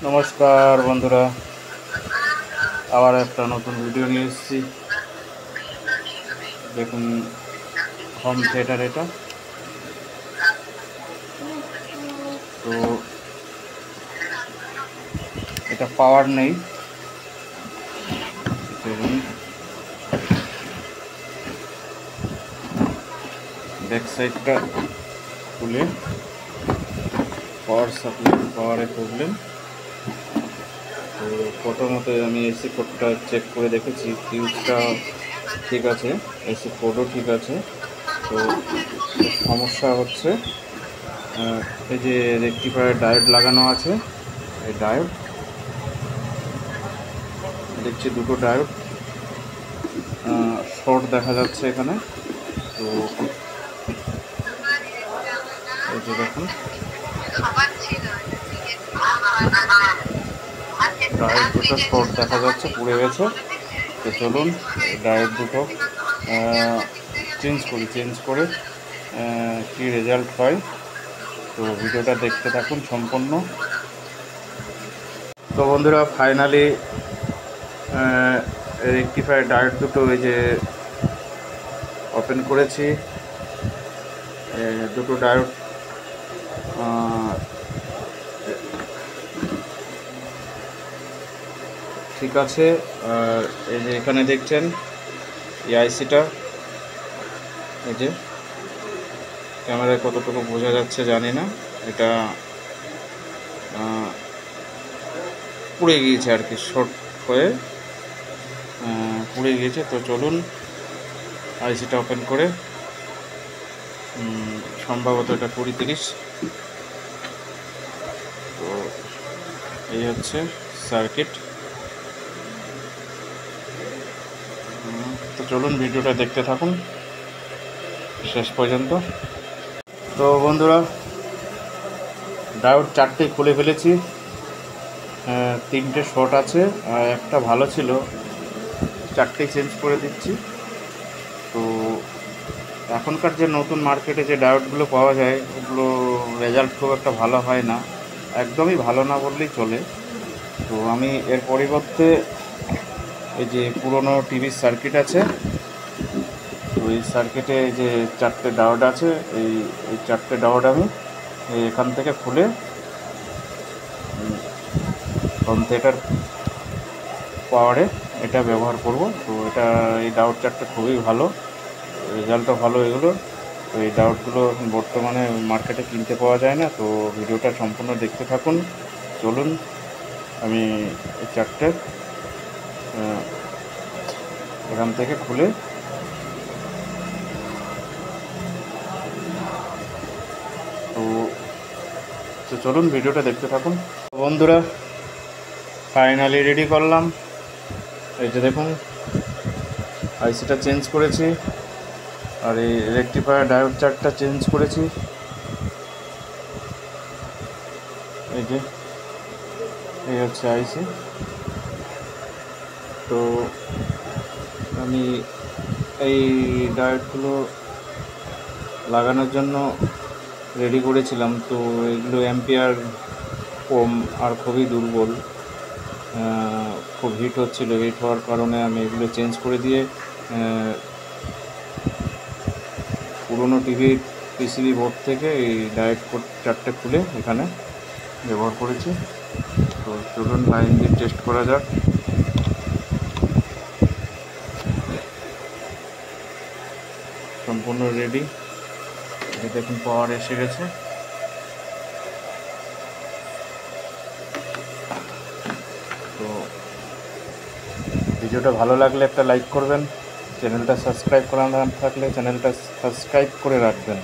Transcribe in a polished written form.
নমস্কার বন্ধুরা, আবার একটা নতুন ভিডিও নিয়ে এসেছি। দেখুন, হোম থিয়েটার এটা। তো এটা পাওয়ার নেই। দেখুন, ব্যাক সাইডটা খুলে পাওয়ার সাপ্লাই, পাওয়ারের প্রবলেম। তো প্রথমত আমি এসি কোডটা চেক করে দেখেছি, ফিউজটা ঠিক আছে, এসি কোডও ঠিক আছে। তো সমস্যা হচ্ছে এই যে রেকটিফায়ার ডায়োড লাগানো আছে, এই ডায়োড দেখছি দুটো ডায়োড শর্ট দেখা যাচ্ছে এখানে। তো এই যে দেখুন, ডায়োড দুটো শর্ট দেখা যাচ্ছে, পুড়ে গেছে। তো চলুন ডায়োড দুটো চেঞ্জ করে কি রেজাল্ট হয়, তো ভিডিওটা দেখতে থাকুন সম্পূর্ণ। তো বন্ধুরা, ফাইনালি রেকটিফায়ার ডায়োড দুটো এই যে ওপেন করেছি। দুটো ডায়োড ঠিক আছে। আর এই যে এখানে দেখছেন এই আইসিটা, এই যে ক্যামেরায় কতটুকু বোঝা যাচ্ছে জানি না, এটা পুড়ে গিয়েছে আর কি, শর্ট হয়ে পুড়ে গিয়েছে। তো চলুন আইসিটা ওপেন করে, সম্ভবত এটা 20-30। তো এই হচ্ছে সার্কিট। তো চলুন ভিডিওটা দেখতে থাকুন শেষ পর্যন্ত। তো বন্ধুরা, ডায়োড 4টে খুলে ফেলেছি, 3টে শর্ট আছে আর একটা ভালো ছিল, 4টেই চেঞ্জ করে দিচ্ছি। তো এখনকার যে নতুন মার্কেটে যে ডায়োডগুলো পাওয়া যায়, ওগুলো রেজাল্ট খুব একটা ভালো হয় না, একদমই ভালো না বললেই চলে। তো আমি এর পরিবর্তে এই যে পুরনো টিভির সার্কিট আছে, তো এই সার্কিটে যে 4টে ডায়োড আছে, এই 4টে ডায়োড আমি এখান থেকে খুলে হোম থিয়েটার পাওয়ারে এটা ব্যবহার করব। তো এটা এই ডায়োড 4টে খুবই ভালো, রেজাল্টও ভালো এগুলো। তো এই ডায়োডগুলো এখন বর্তমানে মার্কেটে কিনতে পাওয়া যায় না। তো ভিডিওটা সম্পূর্ণ দেখতে থাকুন। চলুন আমি এই 4টে এখান থেকে খুলে তো চলুন ভিডিওটা দেখতে থাকুন। বন্ধুরা, ফাইনালি রেডি করলাম। এই যে দেখুন, আইসিটা চেঞ্জ করেছি আর এই রেকটিফায়ার ডায়োড 4টা চেঞ্জ করেছি। এই যে এই হচ্ছে আইসি। তো আমি এই ডায়োডগুলো লাগানোর জন্য রেডি করেছিলাম। তো এগুলো অ্যাম্পিয়ার কম আর খুবই দুর্বল, খুব হিট হচ্ছিলো। হিট হওয়ার কারণে আমি এগুলো চেঞ্জ করে দিয়ে পুরনো টিভির পিসিবি বোর্ড থেকে এই ডায়োড 4টে খুলে এখানে ব্যবহার করেছি। তো চলুন লাইন দিয়ে টেস্ট করা যাক। সম্পূর্ণ রেডি। দেখুন পাওয়ার এসে গেছে। তো ভিডিওটা ভালো লাগলে একটা লাইক করবেন, চ্যানেলটা সাবস্ক্রাইব করা না থাকলে চ্যানেলটা সাবস্ক্রাইব করে রাখবেন।